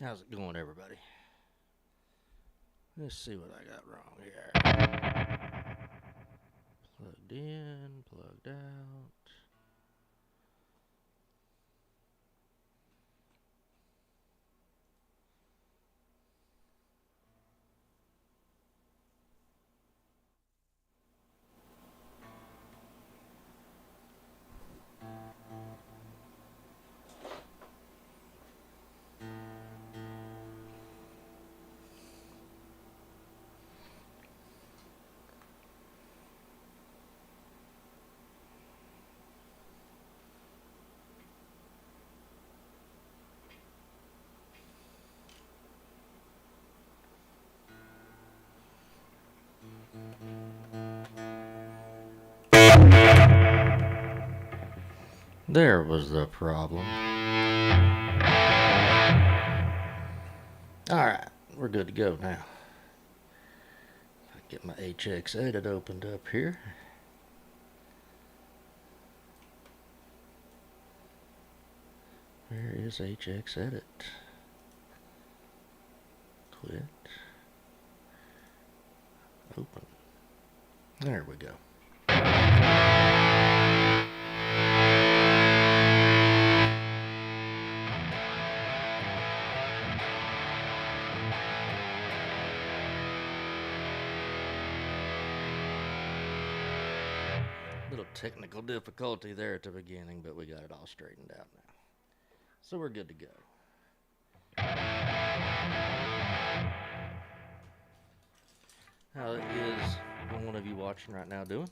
How's it going, everybody? Let's see what I got wrong here. Plugged in, plugged out. There was the problem. Alright, we're good to go now. I get my HX Edit opened up here. Where is HX Edit? Quit. Open. There we go. Little technical difficulty there at the beginning, but we got it all straightened out now. So we're good to go. How is one of you watching right now doing?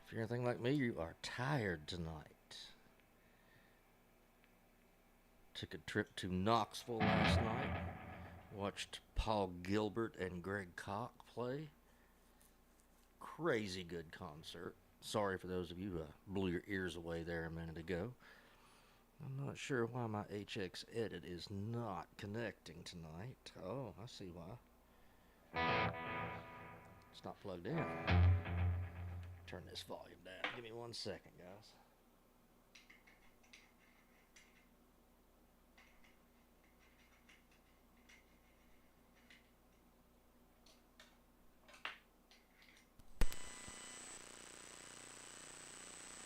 If you're anything like me, you are tired tonight. Took a trip to Knoxville last night. Watched Paul Gilbert and Greg Koch play. Crazy good concert. Sorry for those of you who blew your ears away there a minute ago. I'm not sure why my HX Edit is not connecting tonight. Oh, I see why. It's not plugged in. Turn this volume down. Give me 1 second, guys.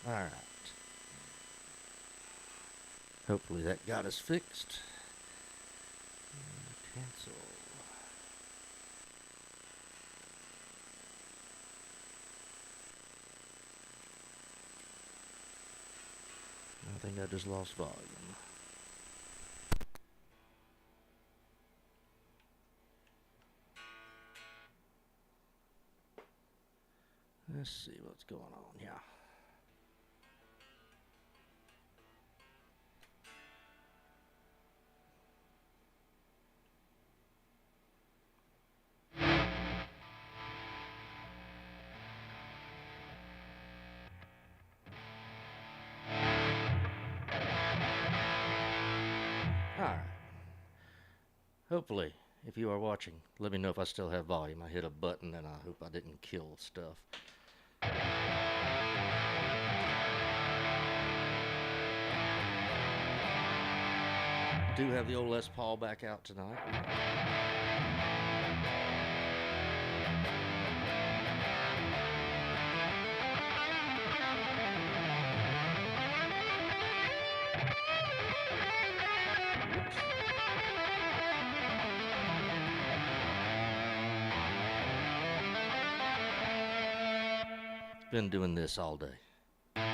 Alright. Hopefully that got us fixed. Cancel. I think I just lost volume. Let's see what's going on here. Alright. Hopefully, if you are watching, let me know if I still have volume. I hit a button and I hope I didn't kill stuff. Do have the old Les Paul back out tonight. Been doing this all day. Can't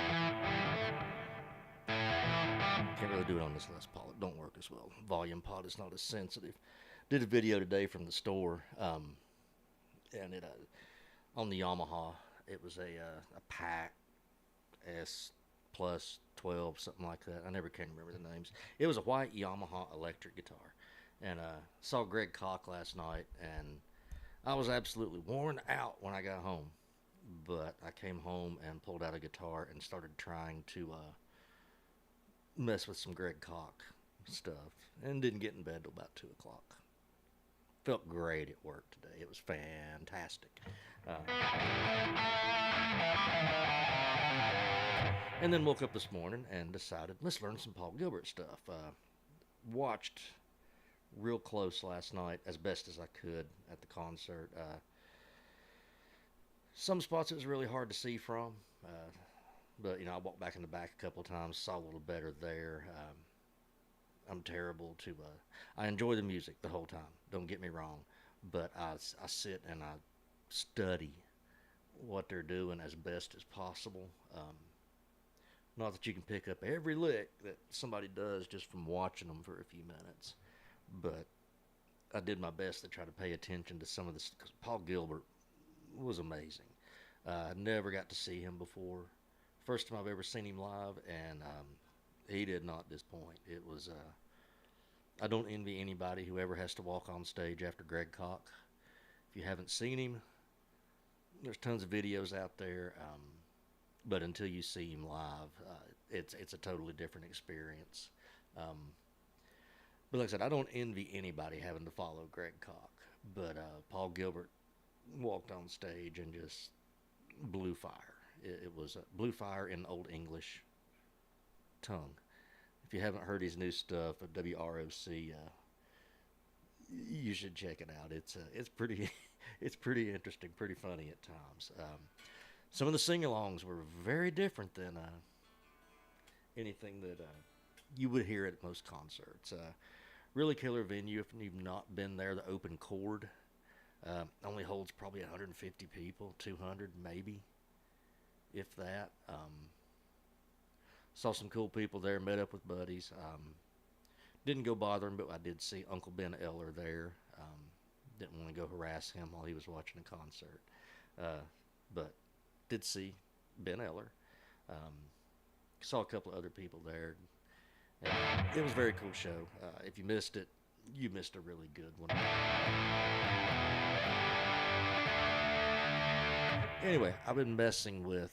really do it on this Les Paul. It don't work as well. Volume pod is not as sensitive. Did a video today from the store, and it on the Yamaha. It was a Pack S Plus 12, something like that. I never can remember the names. It was a white Yamaha electric guitar, and saw Greg Koch last night, and I was absolutely worn out when I got home. But I came home and pulled out a guitar and started trying to mess with some Greg Koch stuff, and didn't get in bed till about 2 o'clock. Felt great at work today. It was fantastic. And then woke up this morning and decided, let's learn some Paul Gilbert stuff. Watched real close last night as best as I could at the concert. Some spots it was really hard to see from, but I walked back in the back a couple of times, saw a little better there. I'm terrible to. I enjoy the music the whole time. Don't get me wrong, but I sit and I study what they're doing as best as possible. Not that you can pick up every lick that somebody does just from watching them for a few minutes, but I did my best to try to pay attention to some of this, because Paul Gilbert was amazing. I never got to see him before. First time I've ever seen him live, and he did not disappoint. It was. I don't envy anybody who ever has to walk on stage after Greg Koch. If you haven't seen him, there's tons of videos out there. But until you see him live, it's a totally different experience. But like I said, I don't envy anybody having to follow Greg Koch. But Paul Gilbert walked on stage and just blew fire. It was blew fire in Old English tongue. If you haven't heard his new stuff at WROC, you should check it out. It's pretty it's pretty interesting, pretty funny at times. Some of the sing-alongs were very different than anything that you would hear at most concerts. Really killer venue. If you've not been there, the Open Chord only holds probably 150 people, 200 maybe, if that. Saw some cool people there, met up with buddies. Didn't go bother him, but I did see Uncle Ben Eller there. Didn't want to go harass him while he was watching a concert. But did see Ben Eller. Saw a couple of other people there. It was a very cool show. If you missed it, you missed a really good one. Anyway, I've been messing with.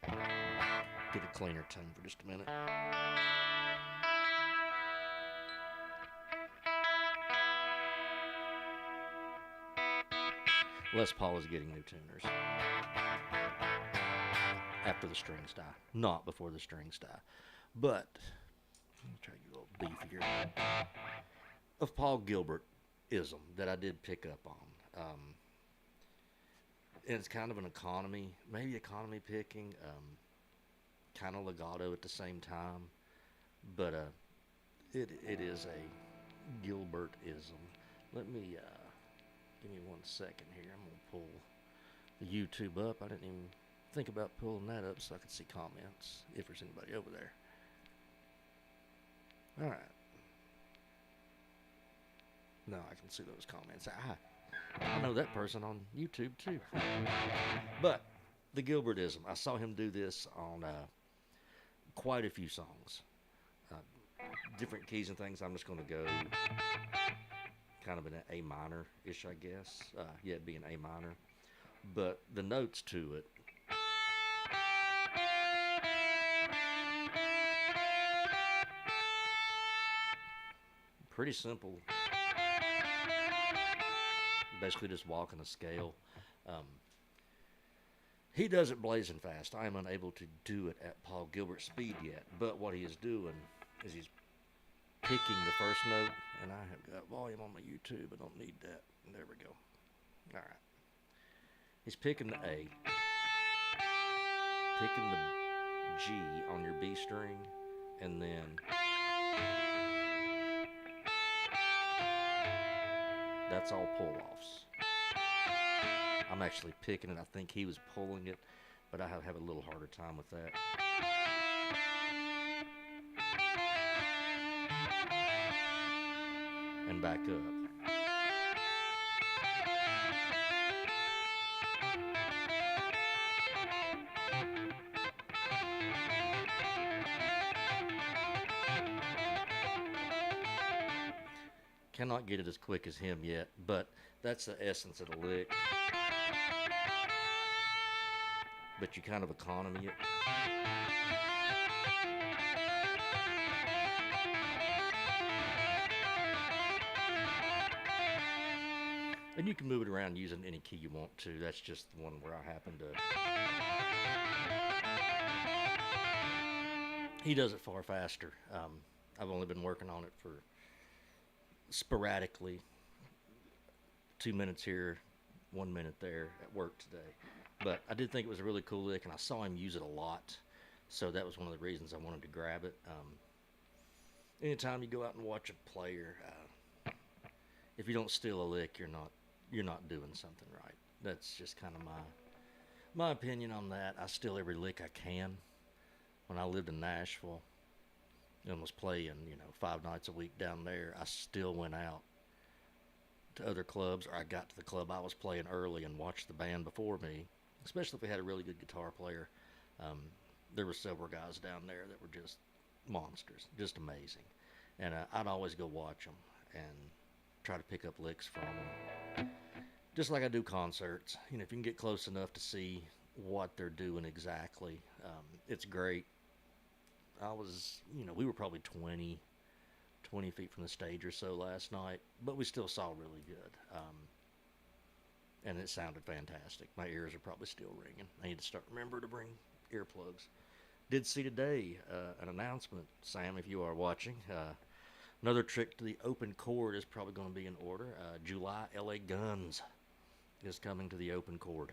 Get a cleaner tone for just a minute. Les Paul is getting new tuners after the strings die, not before the strings die. But let me try to get a little beefier of Paul Gilbert-ism that I did pick up on. And it's kind of an economy, maybe economy picking, kind of legato at the same time, but it is a Gilbert-ism. Let me give me 1 second here. I'm gonna pull the YouTube up. I didn't even think about pulling that up so I could see comments if there's anybody over there. All right. No, I can see those comments. I know that person on YouTube too. But the Gilbertism, I saw him do this on quite a few songs. Different keys and things. I'm just going to go kind of in an A minor-ish, I guess. Yeah, it'd be an A minor. But the notes to it, pretty simple. Basically just walking a scale. He does it blazing fast. I am unable to do it at Paul Gilbert speed yet. But what he is doing is he's picking the first note. And I have got volume on my YouTube. I don't need that. There we go. All right. He's picking the A. Picking the G on your B string. And then that's all pull-offs. I'm actually picking it. I think he was pulling it, but I have a little harder time with that. And back up. Cannot get it as quick as him yet, but that's the essence of the lick. But you kind of economy it. And you can move it around using any key you want to. That's just the one where I happen to He does it far faster. I've only been working on it for sporadically, 2 minutes here, 1 minute there at work today. But I did think it was a really cool lick, and I saw him use it a lot, so that was one of the reasons I wanted to grab it. Anytime you go out and watch a player, if you don't steal a lick, you're not doing something right. That's just kind of my opinion on that. I steal every lick I can. When I lived in Nashville and was playing, 5 nights a week down there, I still went out to other clubs, or I got to the club I was playing early and watched the band before me, especially if we had a really good guitar player. There were several guys down there that were just monsters, just amazing. And I'd always go watch them and try to pick up licks from them. Just like I do concerts. If you can get close enough to see what they're doing exactly, it's great. We were probably 20 feet from the stage or so last night, but we still saw really good. And it sounded fantastic. My ears are probably still ringing. I need to remember to bring earplugs. Did see today an announcement, Sam, if you are watching. Another trick to the open chord is probably going to be in order. July LA Guns is coming to the open chord.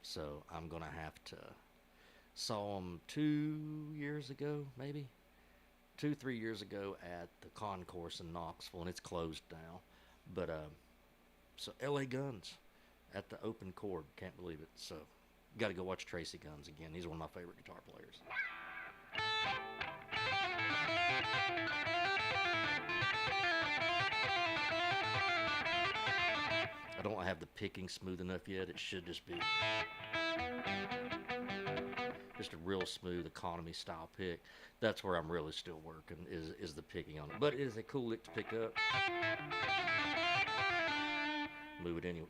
So I'm going to have to. Saw them 2 years ago, maybe 3 years ago at the concourse in Knoxville, and it's closed now. But so LA Guns at the open chord, can't believe it. So got to go watch Tracy Guns again. He's one of my favorite guitar players. I don't have the picking smooth enough yet. It should just be just a real smooth economy style pick. That's where I'm really still working, is the picking on it. But it is a cool lick to pick up. Move it anyway.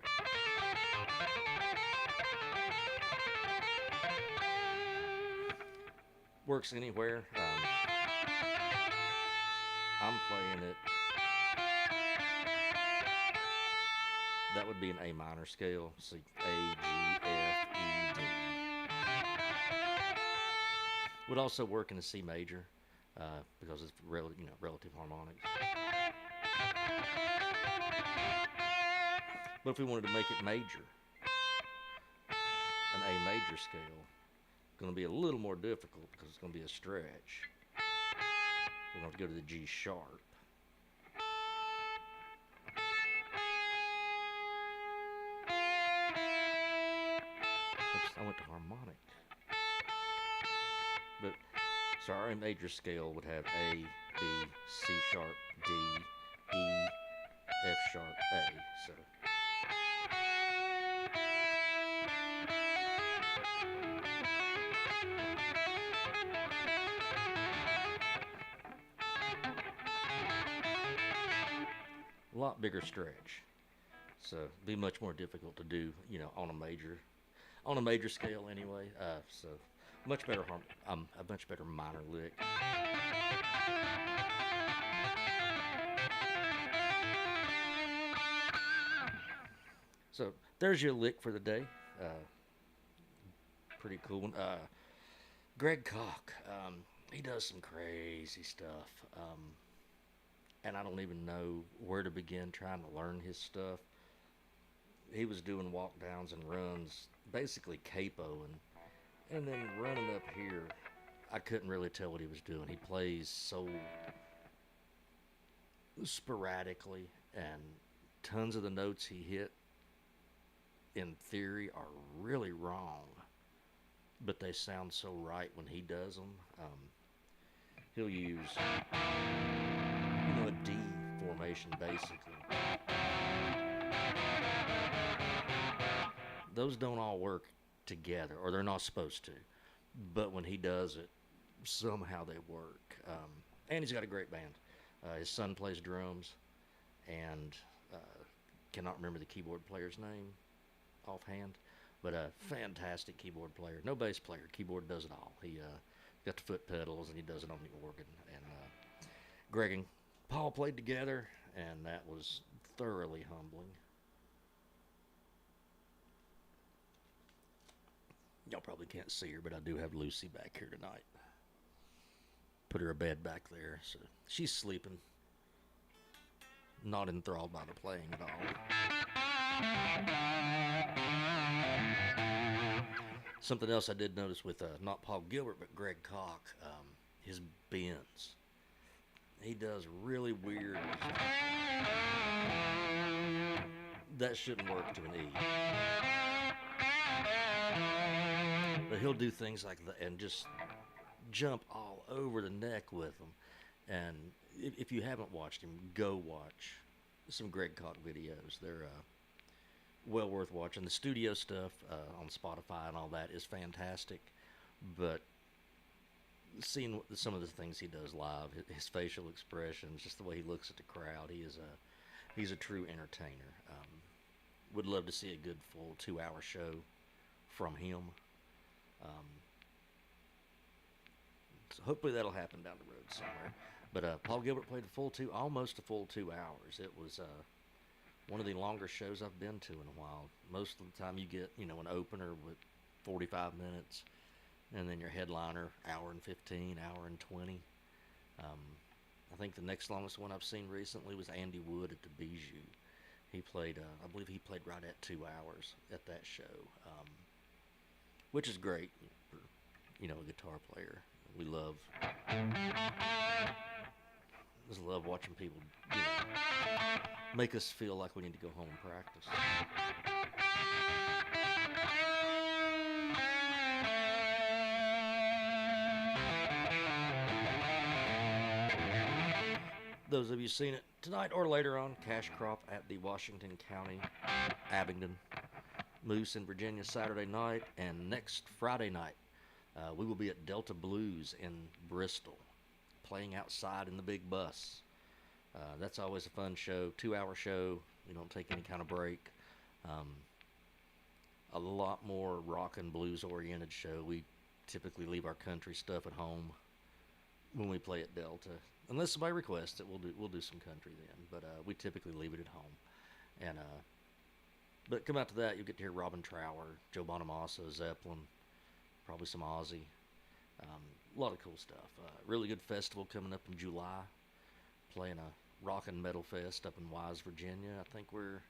Works anywhere. I'm playing it. That would be an A minor scale. See, A, G, F, E, D. Would also work in a C major because it's relative harmonics. But if we wanted to make it major, an A major scale, going to be a little more difficult because it's going to be a stretch. We're going to have to go to the G sharp. Oops, I went to harmonic. But so our A major scale would have A, B, C sharp, D, E, F sharp, A. So a lot bigger stretch. So it'd be much more difficult to do, on a major scale anyway. So much better a much better minor lick. So there's your lick for the day. Pretty cool one. Greg Koch, he does some crazy stuff. And I don't even know where to begin trying to learn his stuff. He was doing walk downs and runs, basically capoing, and then running up here. I couldn't really tell what he was doing. He plays so sporadically, and tons of the notes he hit, in theory, are really wrong, but they sound so right when he does them. He'll use, a D formation, basically. Those don't all work together, or they're not supposed to. But when he does it, somehow they work. And he's got a great band. His son plays drums, and cannot remember the keyboard player's name offhand, but a fantastic keyboard player. No bass player, keyboard does it all. He got the foot pedals, and he does it on the organ. And Greg and Paul played together, and that was thoroughly humbling. Y'all probably can't see her, but I do have Lucy back here tonight. Put her a bed back there, so she's sleeping, not enthralled by the playing at all. Something else I did notice with not Paul Gilbert but Greg Koch, his bends. He does really weird. That shouldn't work to an E. But he'll do things like that and just jump all over the neck with them. And if you haven't watched him, go watch some Greg Koch videos. They're well worth watching. The studio stuff on Spotify and all that is fantastic. But seeing some of the things he does live, his facial expressions, just the way he looks at the crowd, he's a true entertainer. Would love to see a good full 2-hour show from him. So hopefully that'll happen down the road somewhere. But Paul Gilbert played almost a full 2 hours. It was one of the longer shows I've been to in a while. Most of the time you get, an opener with 45 minutes, and then your headliner, hour and 15, hour and 20. I think the next longest one I've seen recently was Andy Wood at the Bijou. He played, I believe he played right at 2 hours at that show, which is great for, a guitar player. We just love watching people, make us feel like we need to go home and practice. Those of you seen it tonight or later on, Cash Crop at the Washington County Abingdon Moose in Virginia Saturday night, and next Friday night we will be at Delta Blues in Bristol, playing outside in the big bus. That's always a fun show, 2-hour show. We don't take any kind of break. A lot more rock and blues oriented show. We typically leave our country stuff at home when we play at Delta. Unless somebody requests it, we'll do some country then. But we typically leave it at home. And but come out to that, you'll get to hear Robin Trower, Joe Bonamassa, Zeppelin, probably some Ozzy. A lot of cool stuff. Really good festival coming up in July. Playing a rock and metal fest up in Wise, Virginia. I think we're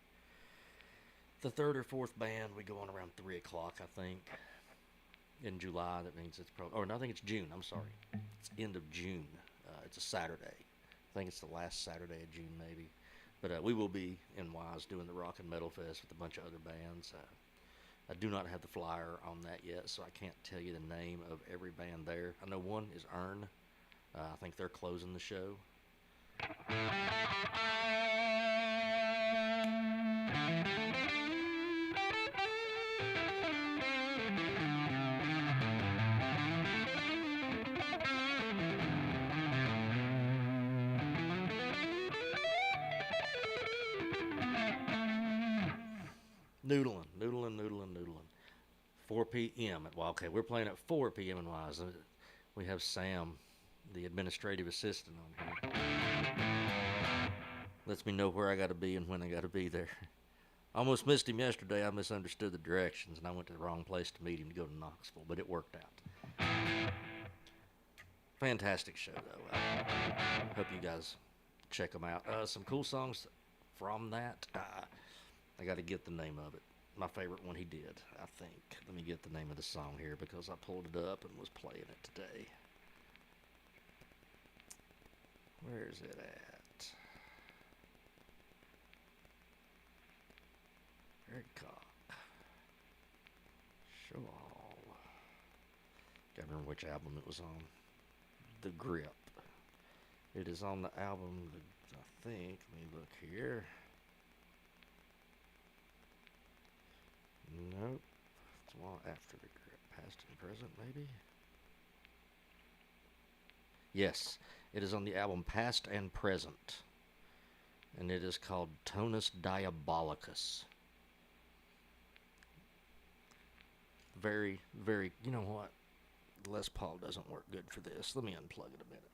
the third or fourth band. We go on around 3 o'clock, I think, in July. That means it's probably, I think it's June. I'm sorry. It's end of June. It's a Saturday. I think it's the last Saturday of June, maybe. But we will be in Wise doing the Rock and Metal Fest with a bunch of other bands. I do not have the flyer on that yet, so I can't tell you the name of every band there. I know one is Earn. I think they're closing the show. Noodling. 4 p.m. at Wildcat. We're playing at 4 p.m. in Wise. We have Sam, the administrative assistant, on here. Lets me know where I got to be and when I got to be there. I almost missed him yesterday. I misunderstood the directions, and I went to the wrong place to meet him to go to Knoxville, but it worked out. Fantastic show, though. Hope you guys check them out. Some cool songs from that. I got to get the name of it. My favorite one he did, I think. Let me get the name of the song here because I pulled it up and was playing it today. Where is it at? Greg Koch. Show all. Can't remember which album it was on. The Grip. It is on the album, I think. Let me look here. Nope. It's a while after the Grip. Past and present, maybe? Yes. It is on the album Past and Present. And it is called Tonus Diabolicus. Very, very... You know what? Les Paul doesn't work good for this. Let me unplug it a minute.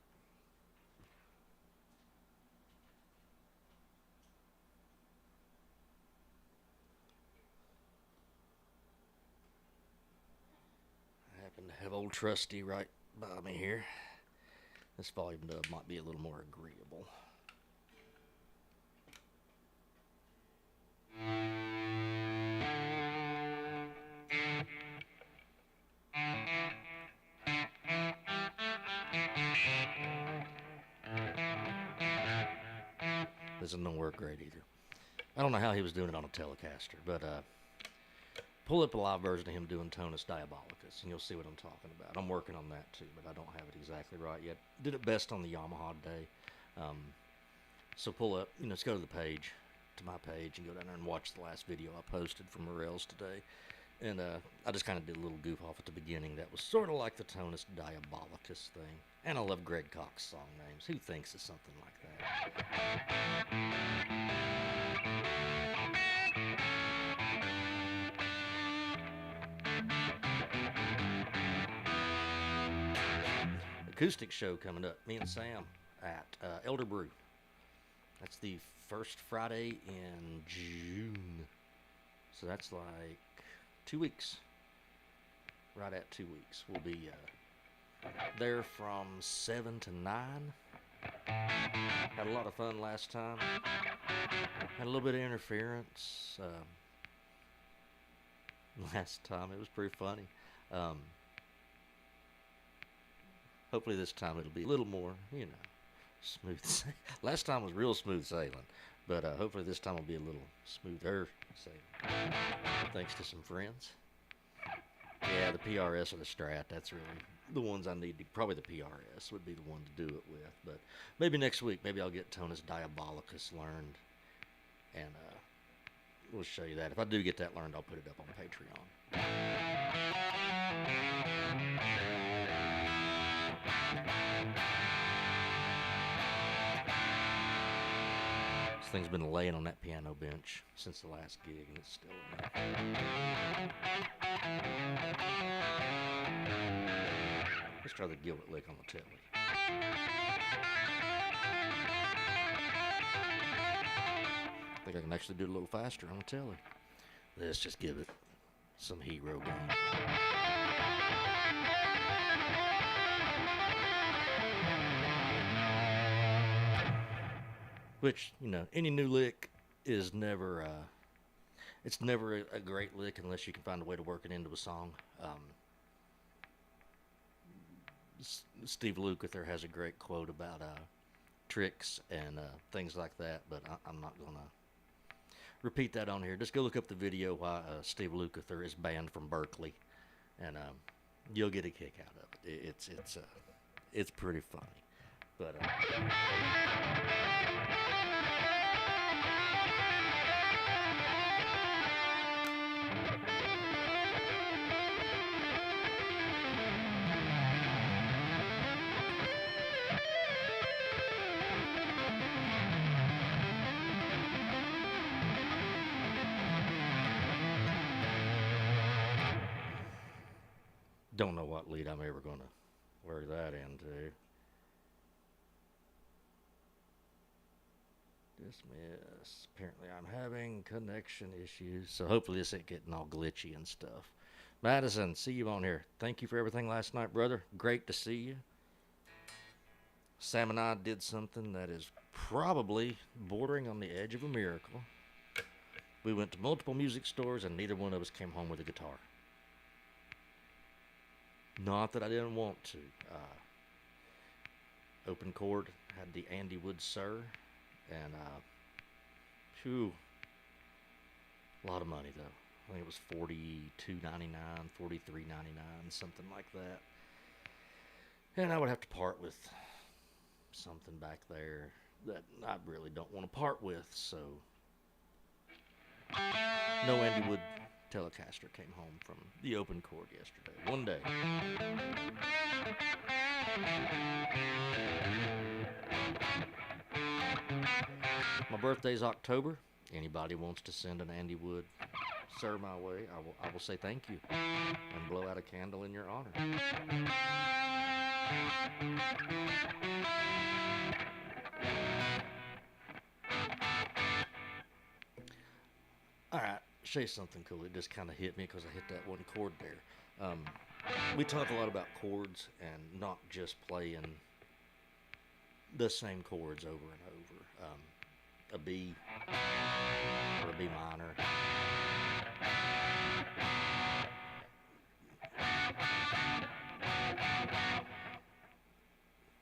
I happen to have old Trusty right by me here. This volume dub might be a little more agreeable. This doesn't work great either. I don't know how he was doing it on a Telecaster, but pull up a live version of him doing Tonus Diabolicus, and you'll see what I'm talking about. I'm working on that too, but I don't have it exactly right yet. Did it best on the Yamaha today. So pull up, just go to the page, to my page, and go down there and watch the last video I posted from Morels today. And I just kind of did a little goof off at the beginning. That was sort of like the Tonus Diabolicus thing. And I love Greg Cox's song names. Who thinks of something like that? Acoustic show coming up. Me and Sam at Elder Brew. That's the first Friday in June. So that's like 2 weeks. Right at 2 weeks. We'll be there from 7 to 9. Had a lot of fun last time. Had a little bit of interference last time. It was pretty funny. Hopefully this time it'll be a little more, smooth. Last time was real smooth sailing, but hopefully this time will be a little smoother sailing. Thanks to some friends. Yeah, the PRS or the Strat, that's really the ones I need. Probably the PRS would be the one to do it with, but maybe next week, maybe I'll get Tonus Diabolicus learned, and we'll show you that. If I do get that learned, I'll put it up on Patreon. This thing's been laying on that piano bench since the last gig, and it's still in there. Let's try the Gilbert lick on the telly. I think I can actually do it a little faster on the telly. Let's just give it some hero game. Which, any new lick is never, it's never a great lick unless you can find a way to work it into a song. Steve Lukather has a great quote about tricks and things like that, but I'm not going to repeat that on here. Just go look up the video why Steve Lukather is banned from Berkeley, and you'll get a kick out of it. It's pretty funny, but. Don't know what lead I'm ever going to work that into. Dismiss. Apparently I'm having connection issues, so hopefully this ain't getting all glitchy and stuff. Madison, see you on here. Thank you for everything last night, brother. Great to see you. Sam and I did something that is probably bordering on the edge of a miracle. We went to multiple music stores and neither one of us came home with a guitar. Not that I didn't want to. Open Chord had the Andy Wood Sir, and a lot of money though. I think it was $42.99, $43.99, something like that. And I would have to part with something back there that I really don't want to part with. So no Andy Wood Telecaster came home from the Open Chord yesterday. One day. My birthday's October. Anybody wants to send an Andy Wood Sir my way, I will say thank you and blow out a candle in your honor. Alright, show you something cool. It just kind of hit me because I hit that one chord there. We talk a lot about chords and not just playing the same chords over and over. A B or a B minor.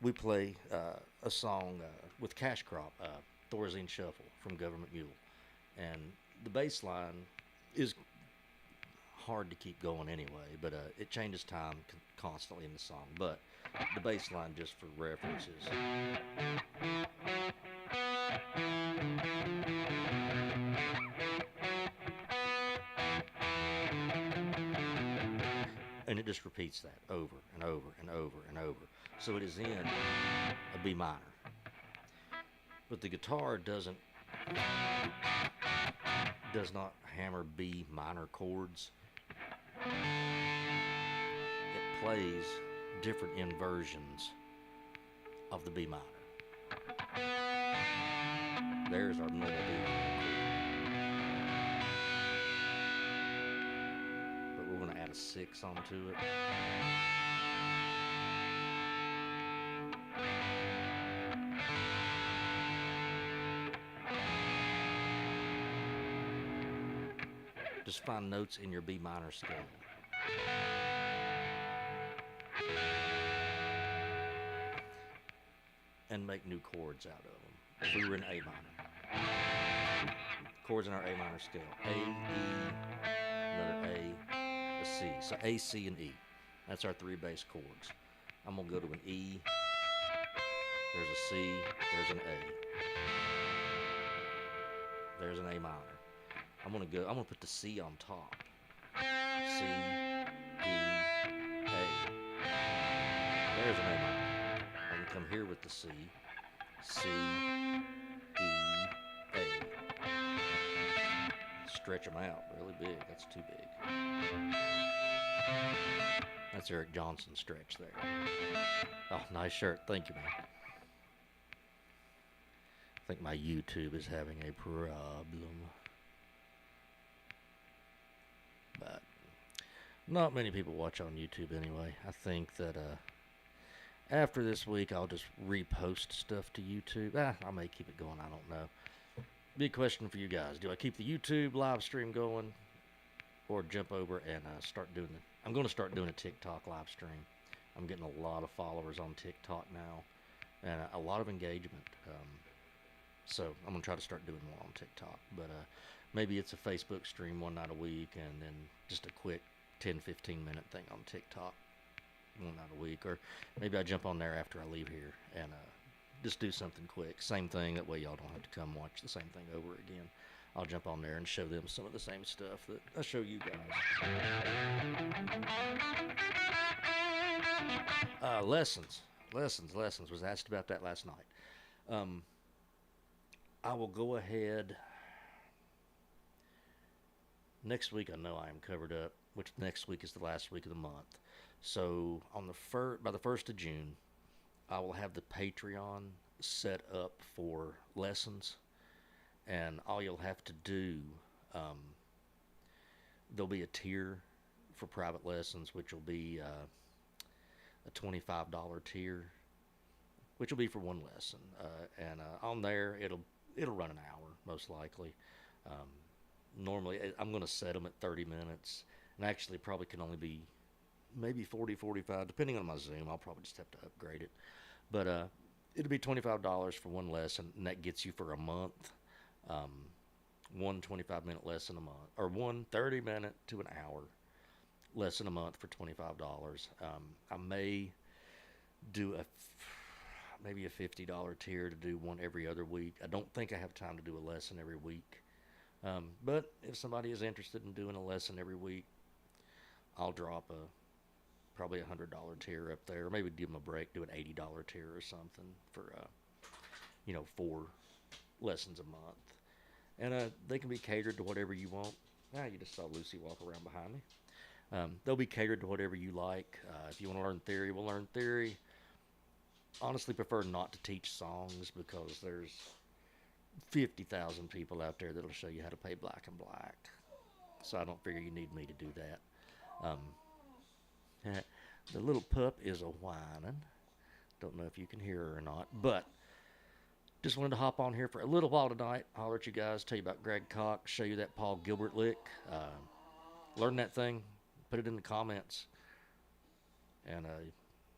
We play a song with Cash Crop, Thorazine Shuffle from Government Mule, and the bass line is hard to keep going anyway, but it changes time constantly in the song. But the bass line, just for references. And it just repeats that over and over and over and over. So it is in a B minor. But the guitar does not hammer B minor chords. It plays different inversions of the B minor. There's our normal B minor. But we're going to add a 6 onto it. Just find notes in your B minor scale. And make new chords out of them. If we were in A minor. Chords in our A minor scale. A, E, another A, a C. So A, C, and E. That's our 3 bass chords. I'm going to go to an E. There's a C. There's an A. There's an A minor. I'm going to put the C on top. C, E, A. There's an A minor. I can come here with the C. C, E, A. Stretch them out really big. That's too big. That's Eric Johnson stretch there. Oh, nice shirt. Thank you, man. I think my YouTube is having a problem. But not many people watch on YouTube anyway. I think that after this week, I'll just repost stuff to YouTube. I may keep it going. I don't know. Big question for you guys. Do I keep the YouTube live stream going or jump over and start doing it? I'm going to start doing a TikTok live stream. I'm getting a lot of followers on TikTok now and a lot of engagement. So I'm going to try to start doing more on TikTok. But maybe it's a Facebook stream one night a week and then just a quick 10-15 minute thing on TikTok one night a week. Or maybe I jump on there after I leave here and just do something quick. Same thing. That way y'all don't have to come watch the same thing over again. I'll jump on there and show them some of the same stuff that I show you guys. Lessons. Was asked about that last night. I will go ahead. Next week, I know I am covered up, which next week is the last week of the month. So on by the 1st of June, I will have the Patreon set up for lessons, and all you'll have to do, there'll be a tier for private lessons, which will be a $25 tier, which will be for one lesson, and on there it'll run an hour most likely. Normally I'm going to set them at 30 minutes, and actually probably can only be maybe 40-45 depending on my Zoom. I'll probably just have to upgrade it, but it'll be $25 for one lesson, and that gets you for a month. One 25-minute lesson a month, or one 30-minute to an hour lesson a month for $25. I may do maybe a $50 tier to do one every other week. I don't think I have time to do a lesson every week. But if somebody is interested in doing a lesson every week, I'll drop probably a $100 tier up there, or maybe give them a break, do an $80 tier or something for 4 lessons a month, and they can be catered to whatever you want. You just saw Lucy walk around behind me. They'll be catered to whatever you like. If you want to learn theory, we'll learn theory. Honestly, prefer not to teach songs because there's 50,000 people out there that'll show you how to play Black and Black. So I don't figure you need me to do that. The little pup is a whining. Don't know if you can hear her or not, but just wanted to hop on here for a little while tonight. Holler at you guys, tell you about Greg Cox, show you that Paul Gilbert lick. Learn that thing, put it in the comments, and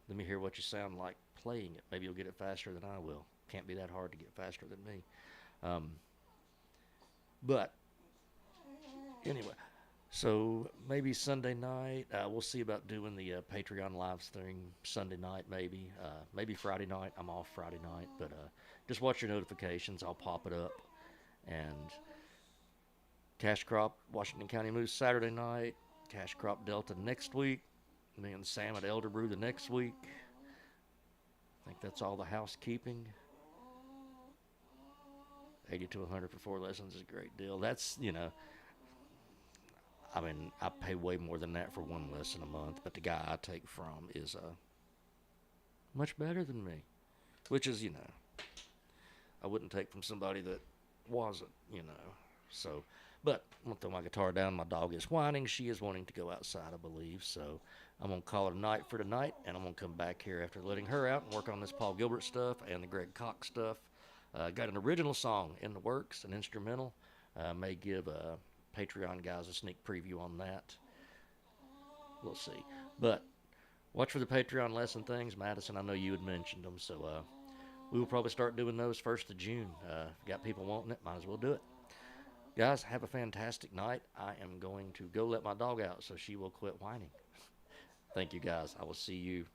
let me hear what you sound like playing it. Maybe you'll get it faster than I will. Can't be that hard to get faster than me. But anyway, so maybe Sunday night. We'll see about doing the Patreon live stream Sunday night, maybe. Maybe Friday night. I'm off Friday night, but just watch your notifications. I'll pop it up. And Cash Crop Washington County Moose Saturday night. Cash Crop Delta next week. Me and Sam at Elder Brew the next week. I think that's all the housekeeping. 80 to 100 for 4 lessons is a great deal. That's, I mean, I pay way more than that for 1 lesson a month, but the guy I take from is much better than me, which is, I wouldn't take from somebody that wasn't, So, but I'm going to throw my guitar down. My dog is whining. She is wanting to go outside, I believe. So I'm going to call it a night for tonight, and I'm going to come back here after letting her out and work on this Paul Gilbert stuff and the Greg Cox stuff. Got an original song in the works, an instrumental. May give Patreon guys a sneak preview on that. We'll see. But watch for the Patreon lesson things. Madison, I know you had mentioned them, so we will probably start doing those 1st of June. Got people wanting it, might as well do it. Guys, have a fantastic night. I am going to go let my dog out so she will quit whining. Thank you, guys. I will see you.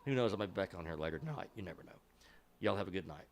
Who knows, I may be back on here later tonight. You never know. Y'all have a good night.